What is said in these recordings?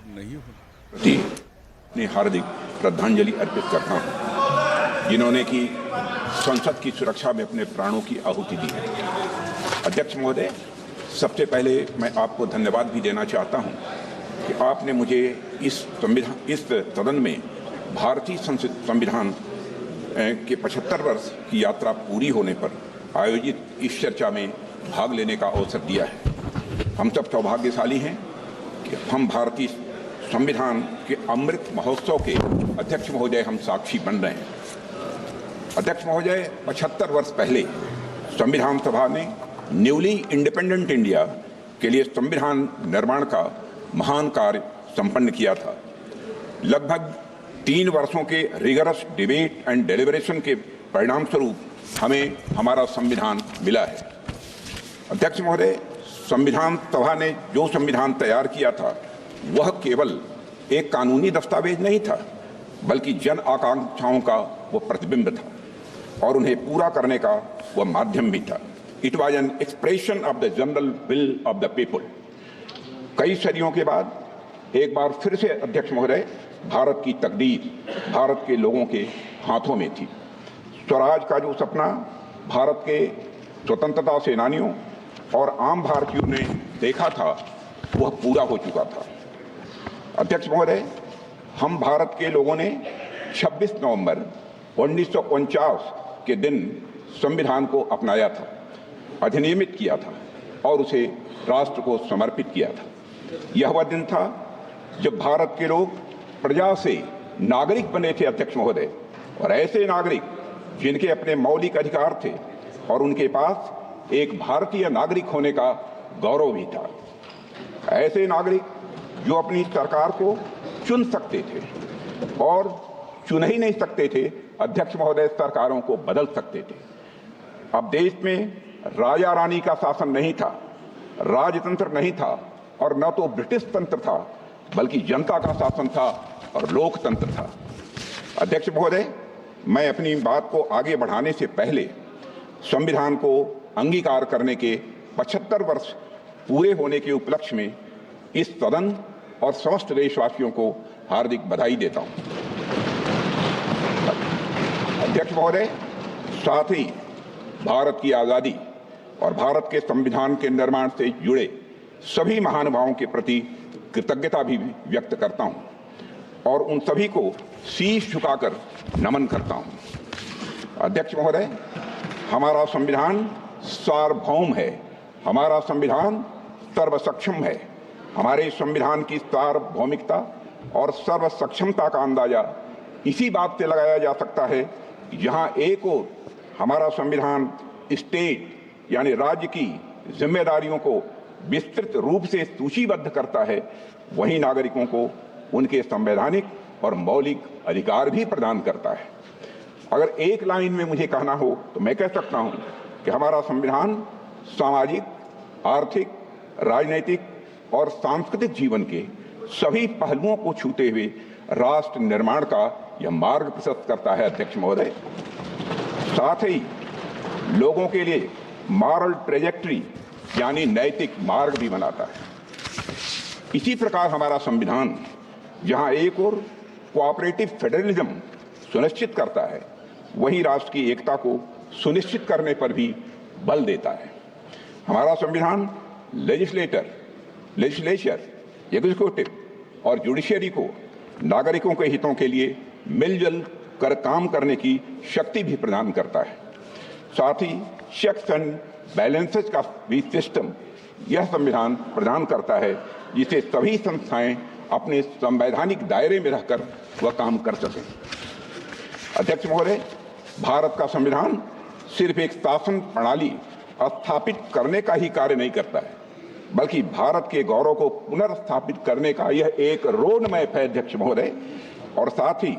नहीं हो प्रति अपनी हार्दिक श्रद्धांजलि अर्पित करता हूं, जिन्होंने की संसद की सुरक्षा में अपने प्राणों की आहुति दी है। अध्यक्ष महोदय, सबसे पहले मैं आपको धन्यवाद भी देना चाहता हूं कि आपने मुझे इस सदन में भारतीय संविधान के 75 वर्ष की यात्रा पूरी होने पर आयोजित इस चर्चा में भाग लेने का अवसर दिया है। हम सब सौभाग्यशाली हैं कि हम भारतीय संविधान के अमृत महोत्सव के अध्यक्ष महोदय हम साक्षी बन रहे हैं। अध्यक्ष महोदय, 75 वर्ष पहले संविधान सभा ने न्यूली इंडिपेंडेंट इंडिया के लिए संविधान निर्माण का महान कार्य संपन्न किया था। लगभग 3 वर्षों के रिगरस डिबेट एंड डेलिब्रेशन के परिणाम स्वरूप हमें हमारा संविधान मिला है। अध्यक्ष महोदय, संविधान सभा ने जो संविधान तैयार किया था वह केवल एक कानूनी दस्तावेज नहीं था, बल्कि जन आकांक्षाओं का वह प्रतिबिंब था और उन्हें पूरा करने का वह माध्यम भी था। It was an expression of the general will of the people. कई सदियों के बाद एक बार फिर से अध्यक्ष महोदय, भारत की तकदीर भारत के लोगों के हाथों में थी। स्वराज का जो सपना भारत के स्वतंत्रता सेनानियों और आम भारतीयों ने देखा था वह पूरा हो चुका था। अध्यक्ष महोदय, हम भारत के लोगों ने 26 नवंबर 1949 के दिन संविधान को अपनाया था, अधिनियमित किया था और उसे राष्ट्र को समर्पित किया था। यह वह दिन था जब भारत के लोग प्रजा से नागरिक बने थे अध्यक्ष महोदय, और ऐसे नागरिक जिनके अपने मौलिक अधिकार थे और उनके पास एक भारतीय नागरिक होने का गौरव भी था। ऐसे नागरिक जो अपनी सरकार को चुन सकते थे और चुन ही नहीं सकते थे अध्यक्ष महोदय, सरकारों को बदल सकते थे। अब देश में राजा रानी का शासन नहीं था, राजतंत्र नहीं था और न तो ब्रिटिश तंत्र था, बल्कि जनता का शासन था और लोकतंत्र था। अध्यक्ष महोदय, मैं अपनी बात को आगे बढ़ाने से पहले संविधान को अंगीकार करने के 75 वर्ष पूरे होने के उपलक्ष्य में इस सदन और समस्त देशवासियों को हार्दिक बधाई देता हूं। अध्यक्ष महोदय, साथ ही भारत की आज़ादी और भारत के संविधान के निर्माण से जुड़े सभी महानुभावों के प्रति कृतज्ञता भी व्यक्त करता हूं और उन सभी को शीश झुकाकर नमन करता हूं। अध्यक्ष महोदय, हमारा संविधान सार्वभौम है, हमारा संविधान सर्वसक्षम है। हमारे संविधान की सार्वभौमिकता और सर्वसक्षमता का अंदाजा इसी बात से लगाया जा सकता है कि जहां एक ओर हमारा संविधान स्टेट यानी राज्य की जिम्मेदारियों को विस्तृत रूप से सूचीबद्ध करता है, वहीं नागरिकों को उनके संवैधानिक और मौलिक अधिकार भी प्रदान करता है। अगर एक लाइन में मुझे कहना हो तो मैं कह सकता हूं कि हमारा संविधान सामाजिक, आर्थिक, राजनीतिक और सांस्कृतिक जीवन के सभी पहलुओं को छूते हुए राष्ट्र निर्माण का यह मार्ग प्रशस्त करता है। अध्यक्ष महोदय, साथ ही लोगों के लिए मॉरल ट्रेजेक्ट्री यानी नैतिक मार्ग भी बनाता है। इसी प्रकार हमारा संविधान जहां एक ओर कोऑपरेटिव फेडरलिज्म सुनिश्चित करता है, वहीं राष्ट्र की एकता को सुनिश्चित करने पर भी बल देता है। हमारा संविधान लेजिस्लेचर, एग्जीक्यूटिव और जुडिशरी को नागरिकों के हितों के लिए मिलजुल कर काम करने की शक्ति भी प्रदान करता है। साथ ही चेक्स एंड बैलेंसेस का भी सिस्टम यह संविधान प्रदान करता है, जिसे सभी संस्थाएं अपने संवैधानिक दायरे में रहकर वह काम कर सकें। अध्यक्ष महोदय, भारत का संविधान सिर्फ एक शासन प्रणाली स्थापित करने का ही कार्य नहीं करता है, बल्कि भारत के गौरव को पुनर्स्थापित करने का यह एक रोड मैप है। अध्यक्ष महोदय, और साथ ही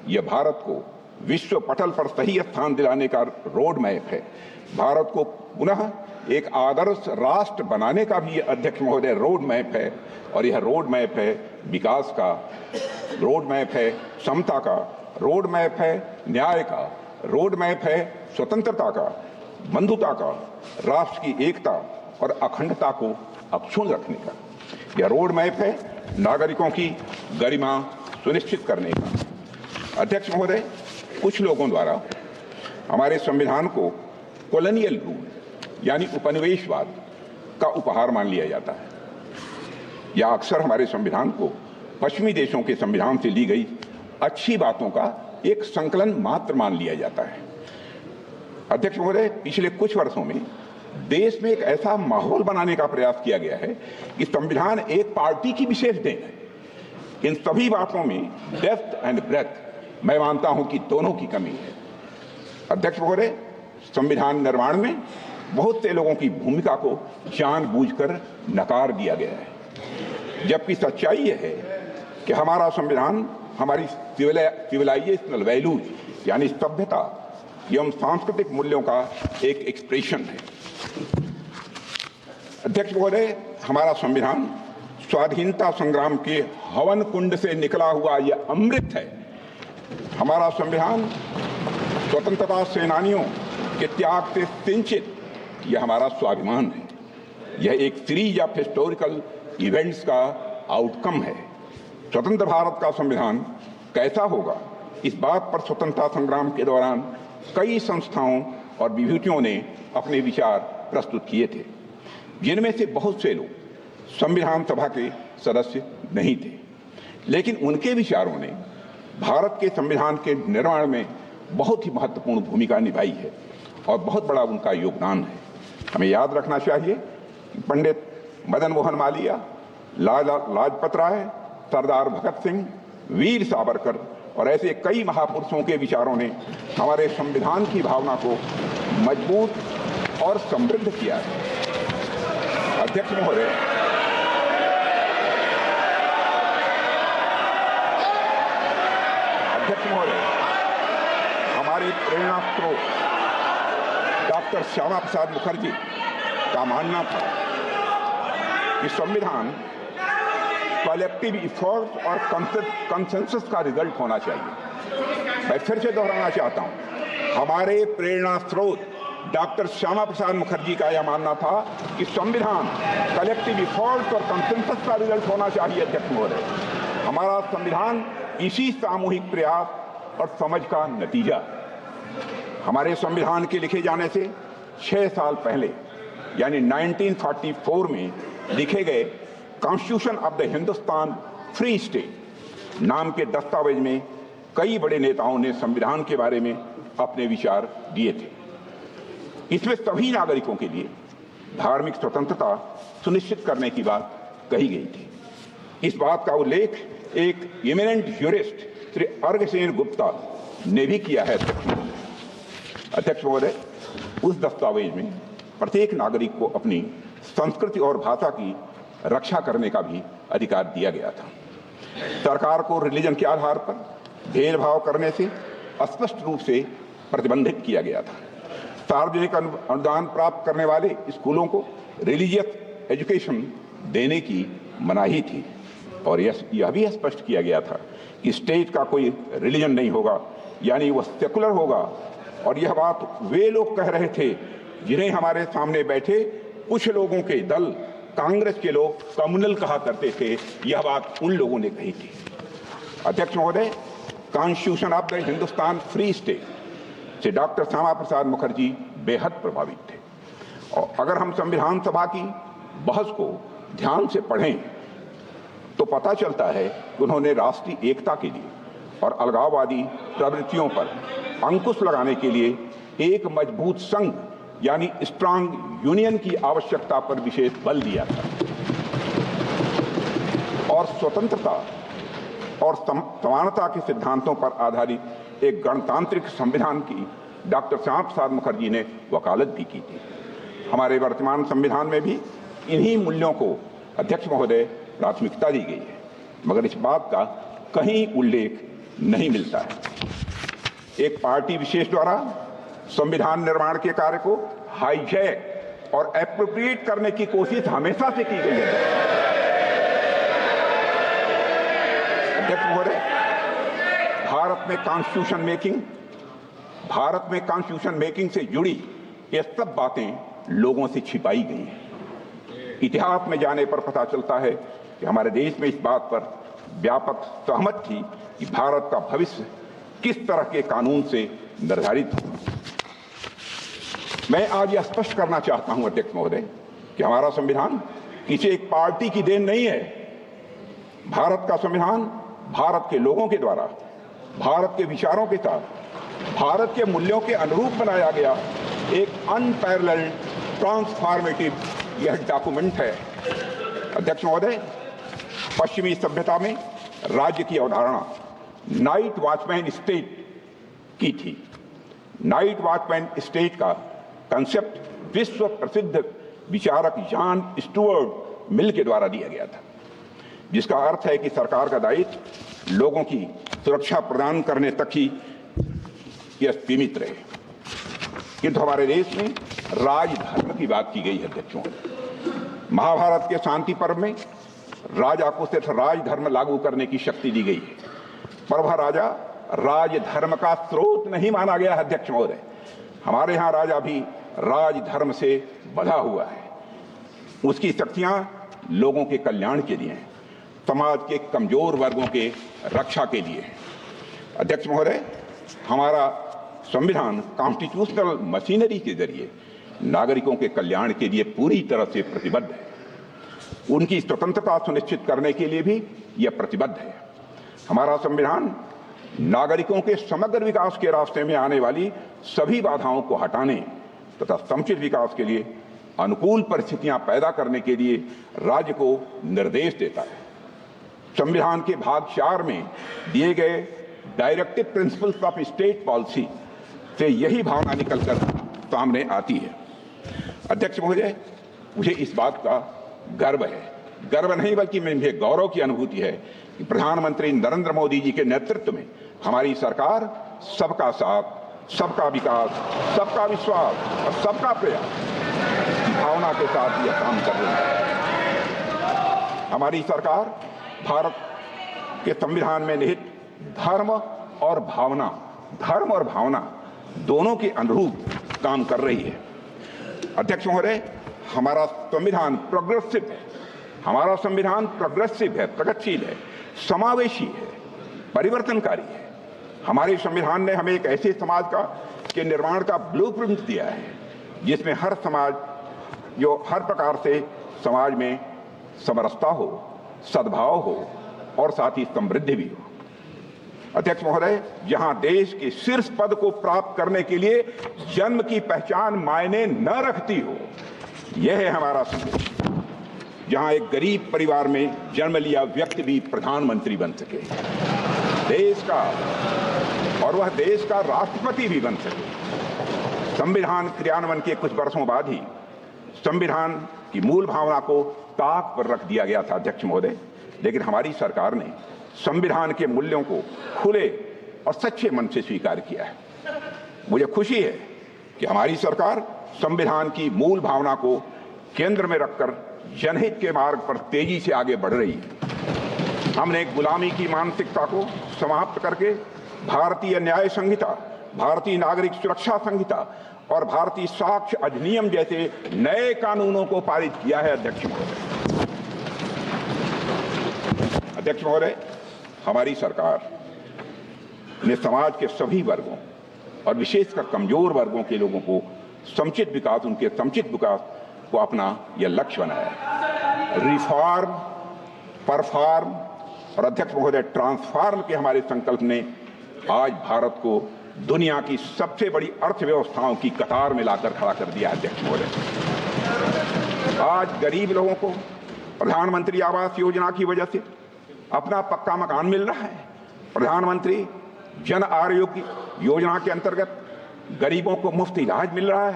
यह भारत को विश्व पटल पर सही स्थान दिलाने का रोड मैप है। भारत को पुनः एक आदर्श राष्ट्र बनाने का भी अध्यक्ष महोदय रोड मैप है, और यह रोड मैप है विकास का, रोड मैप है समता का, रोड मैप है न्याय का, रोड मैप है स्वतंत्रता का, बंधुता का, राष्ट्र की एकता और अखंडता को अक्षुण्ण रखने का। यह रोड मैप है नागरिकों की गरिमा सुनिश्चित करने का। अध्यक्ष महोदय, कुछ लोगों द्वारा हमारे संविधान को कॉलोनियल रूल यानी उपनिवेशवाद का उपहार मान लिया जाता है, या अक्सर हमारे संविधान को पश्चिमी देशों के संविधान से ली गई अच्छी बातों का एक संकलन मात्र मान लिया जाता है। अध्यक्ष महोदय, पिछले कुछ वर्षों में देश में एक ऐसा माहौल बनाने का प्रयास किया गया है कि संविधान एक पार्टी की विशेष देन है। इन सभी बातों में डेप्थ एंड ब्रेथ मैं मानता हूं कि दोनों की कमी है। अध्यक्ष महोदय, संविधान निर्माण में बहुत से लोगों की भूमिका को जानबूझकर नकार दिया गया है, जबकि सच्चाई यह है कि हमारा संविधान हमारी सिविलाइजेशनल वैल्यूज यानी सभ्यता एवं सांस्कृतिक मूल्यों का एक एक्सप्रेशन है। अध्यक्ष महोदय, हमारा संविधान स्वाधीनता संग्राम के हवन कुंड से निकला हुआ यह अमृत है। हमारा संविधान स्वतंत्रता सेनानियों के त्याग से सिंचित यह हमारा स्वाभिमान है। यह एक सीरीज ऑफ हिस्टोरिकल इवेंट्स का आउटकम है। स्वतंत्र भारत का संविधान कैसा होगा, इस बात पर स्वतंत्रता संग्राम के दौरान कई संस्थाओं और विभूतियों ने अपने विचार प्रस्तुत किए थे, जिनमें से बहुत से लोग संविधान सभा के सदस्य नहीं थे, लेकिन उनके विचारों ने भारत के संविधान के निर्माण में बहुत ही महत्वपूर्ण भूमिका निभाई है और बहुत बड़ा उनका योगदान है। हमें याद रखना चाहिए कि पंडित मदन मोहन मालवीय, लाला लाजपत राय, सरदार भगत सिंह, वीर सावरकर और ऐसे कई महापुरुषों के विचारों ने हमारे संविधान की भावना को मजबूत और समृद्ध किया है। अध्यक्ष महोदय, हमारे प्रेरणा स्रोत डॉक्टर श्यामा प्रसाद मुखर्जी का मानना था कि संविधान कलेक्टिव इफोर्ट और कंसेंसस का रिजल्ट होना चाहिए। मैं फिर से दोहराना चाहता हूं, हमारे प्रेरणा स्रोत डॉक्टर श्यामा प्रसाद मुखर्जी का यह मानना था कि संविधान कलेक्टिव इफोर्ट और कंसेंसस का रिजल्ट होना चाहिए। अध्यक्ष महोदय, हमारा संविधान इसी सामूहिक प्रयास और समझ का नतीजा। हमारे संविधान के लिखे जाने से 6 साल पहले यानी 1944 में लिखे गए constitution of the Hindustan free state नाम के दस्तावेज में कई बड़े नेताओं ने संविधान के बारे में अपने विचार दिए थे। इसमें सभी नागरिकों के लिए धार्मिक स्वतंत्रता सुनिश्चित करने की बात कही गई थी। इस बात का उल्लेख एक इमिनेंट ज्यूरिस्ट श्री अर्घसेन गुप्ता ने भी किया है। अध्यक्ष महोदय, उस दस्तावेज में प्रत्येक नागरिक को अपनी संस्कृति और भाषा की रक्षा करने का भी अधिकार दिया गया था। सरकार को रिलीजन के आधार पर भेदभाव करने से स्पष्ट रूप से प्रतिबंधित किया गया था। सार्वजनिक अनुदान प्राप्त करने वाले स्कूलों को रिलीजियस एजुकेशन देने की मनाही थी और यह भी स्पष्ट किया गया था कि स्टेट का कोई रिलीजन नहीं होगा, यानी वह सेकुलर होगा। और यह बात वे लोग कह रहे थे जिन्हें हमारे सामने बैठे कुछ लोगों के दल कांग्रेस के लोग कम्युनल कहा करते थे। यह बात उन लोगों ने कही थी। अध्यक्ष महोदय, constitution of the Hindustan free state से डॉक्टर श्यामा प्रसाद मुखर्जी बेहद प्रभावित थे। और अगर हम संविधान सभा की बहस को ध्यान से पढ़ें तो पता चलता है कि उन्होंने राष्ट्रीय एकता के लिए और अलगाववादी प्रवृत्तियों पर अंकुश लगाने के लिए एक मजबूत संघ यानी स्ट्रांग यूनियन की आवश्यकता पर विशेष बल दिया था और स्वतंत्रता और समानता के सिद्धांतों पर आधारित एक गणतांत्रिक संविधान की डॉक्टर श्यामा प्रसाद मुखर्जी ने वकालत भी की थी। हमारे वर्तमान संविधान में भी इन्हीं मूल्यों को अध्यक्ष महोदय प्राथमिकता दी गई है, मगर इस बात का कहीं उल्लेख नहीं मिलता है। एक पार्टी विशेष द्वारा संविधान निर्माण के कार्य को हाईजैक और एप्रोप्रिएट करने की कोशिश हमेशा से की गई है। अध्यक्ष महोदय, भारत में कॉन्स्टिट्यूशन मेकिंग से जुड़ी ये सब बातें लोगों से छिपाई गई हैं। इतिहास में जाने पर पता चलता है कि हमारे देश में इस बात पर व्यापक सहमत थी कि भारत का भविष्य किस तरह के कानून से निर्धारित हो। मैं आज यह स्पष्ट करना चाहता हूं अध्यक्ष महोदय कि हमारा संविधान किसी एक पार्टी की देन नहीं है। भारत का संविधान भारत के लोगों के द्वारा भारत के विचारों के साथ भारत के मूल्यों के अनुरूप बनाया गया एक अनपैरेलल्ड ट्रांसफॉर्मेटिव यह डॉक्यूमेंट है। अध्यक्ष महोदय, पश्चिमी सभ्यता में राज्य की अवधारणा नाइट वॉचमैन स्टेट की थी। नाइट वॉचमैन स्टेट का कंसेप्ट विश्व प्रसिद्ध विचारक जॉन स्टुअर्ट मिल के द्वारा दिया गया था, जिसका अर्थ है कि सरकार का दायित्व लोगों की सुरक्षा प्रदान करने तक ही यह सीमित रहे। किंतु हमारे देश में राजधर्म की बात की गई है। अध्यक्षों, महाभारत के शांति पर्व में राजा को सिर्फ राजधर्म लागू करने की शक्ति दी गई है, पर वह राजा राजधर्म का स्रोत नहीं माना गया है। अध्यक्ष महोदय, हमारे यहाँ राजा भी राजधर्म से बंधा हुआ है। उसकी शक्तियां लोगों के कल्याण के लिए हैं, समाज के कमजोर वर्गों के रक्षा के लिए है। अध्यक्ष महोदय, हमारा संविधान कॉन्स्टिट्यूशनल मशीनरी के जरिए नागरिकों के कल्याण के लिए पूरी तरह से प्रतिबद्ध है। उनकी स्वतंत्रता सुनिश्चित करने के लिए भी यह प्रतिबद्ध है। हमारा संविधान नागरिकों के समग्र विकास के रास्ते में आने वाली सभी बाधाओं को हटाने तथा समुचित विकास के लिए अनुकूल परिस्थितियां पैदा करने के लिए राज्य को निर्देश देता है। संविधान के भाग 4 में दिए गए directive principles of state policy से यही भावना निकलकर सामने आती है। अध्यक्ष महोदय, मुझे इस बात का गर्व है, गर्व नहीं बल्कि मुझे गौरव की अनुभूति है कि प्रधानमंत्री नरेंद्र मोदी जी के नेतृत्व में हमारी सरकार सबका साथ, सबका विकास, सबका विश्वास और सबका प्रयास की भावना के साथ यह काम कर रही है। हमारी सरकार भारत के संविधान में निहित धर्म और भावना दोनों के अनुरूप काम कर रही है। अध्यक्ष महोदय, हमारा संविधान प्रोग्रेसिव है। हमारा संविधान प्रोग्रेसिव है, प्रगतिशील है, समावेशी है, परिवर्तनकारी है। हमारे संविधान ने हमें एक ऐसे समाज के निर्माण का ब्लूप्रिंट दिया है जिसमें हर प्रकार से समाज में समरसता हो, सद्भाव हो और साथ ही समृद्धि भी हो। अध्यक्ष महोदय, जहां देश के शीर्ष पद को प्राप्त करने के लिए जन्म की पहचान मायने न रखती हो, यह है हमारा संदेश। जहां एक गरीब परिवार में जन्म लिया व्यक्ति भी प्रधानमंत्री बन सके, देश का और वह देश का राष्ट्रपति भी बन सके। संविधान क्रियान्वयन के कुछ वर्षों बाद ही संविधान की मूल भावना को ताक पर रख दिया गया था। अध्यक्ष महोदय, लेकिन हमारी सरकार ने संविधान के मूल्यों को खुले और सच्चे मन से स्वीकार किया है। मुझे खुशी है कि हमारी सरकार संविधान की मूल भावना को केंद्र में रखकर जनहित के मार्ग पर तेजी से आगे बढ़ रही है। हमने गुलामी की मानसिकता को समाप्त करके भारतीय न्याय संहिता, भारतीय नागरिक सुरक्षा संहिता और भारतीय साक्ष्य अधिनियम जैसे नए कानूनों को पारित किया है। अध्यक्ष महोदय, हमारी सरकार ने समाज के सभी वर्गों और विशेषकर कमजोर वर्गों के लोगों को समुचित विकास को अपना यह लक्ष्य बनाया है। रिफॉर्म, परफॉर्म और अध्यक्ष महोदय ट्रांसफॉर्म के हमारे संकल्प ने आज भारत को दुनिया की सबसे बड़ी अर्थव्यवस्थाओं की कतार में लाकर खड़ा कर दिया। अध्यक्ष महोदय, आज गरीब लोगों को प्रधानमंत्री आवास योजना की वजह से अपना पक्का मकान मिल रहा है। प्रधानमंत्री जन आरोग्य योजना के अंतर्गत गरीबों को मुफ्त इलाज मिल रहा है।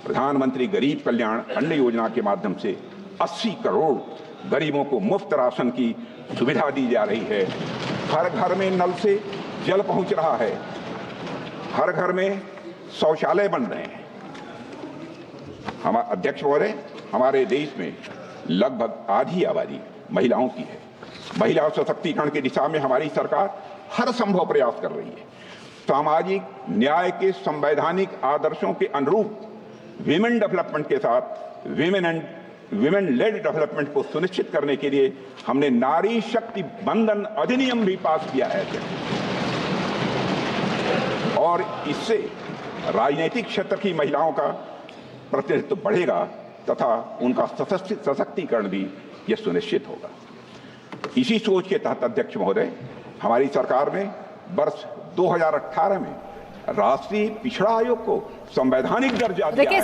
प्रधानमंत्री गरीब कल्याण अन्न योजना के माध्यम से 80 करोड़ गरीबों को मुफ्त राशन की सुविधा दी जा रही है। हर घर में नल से जल पहुंच रहा है, हर घर में शौचालय बन रहे हैं। अध्यक्ष महोदय, हमारे देश में लगभग आधी आबादी महिलाओं की है। महिला सशक्तिकरण की दिशा में हमारी सरकार हर संभव प्रयास कर रही है। सामाजिक न्याय के संवैधानिक आदर्शों के अनुरूप विमेन डेवलपमेंट के साथ women and women lead development को सुनिश्चित करने के लिए हमने नारी शक्ति बंधन अधिनियम भी पास किया है और इससे राजनीतिक क्षेत्र की महिलाओं का प्रतिनिधित्व बढ़ेगा तथा उनका सशक्तिकरण भी यह सुनिश्चित होगा। इसी सोच के तहत अध्यक्ष महोदय, हमारी सरकार ने वर्ष 2018 में राष्ट्रीय पिछड़ा आयोग को संवैधानिक दर्जा दिया है।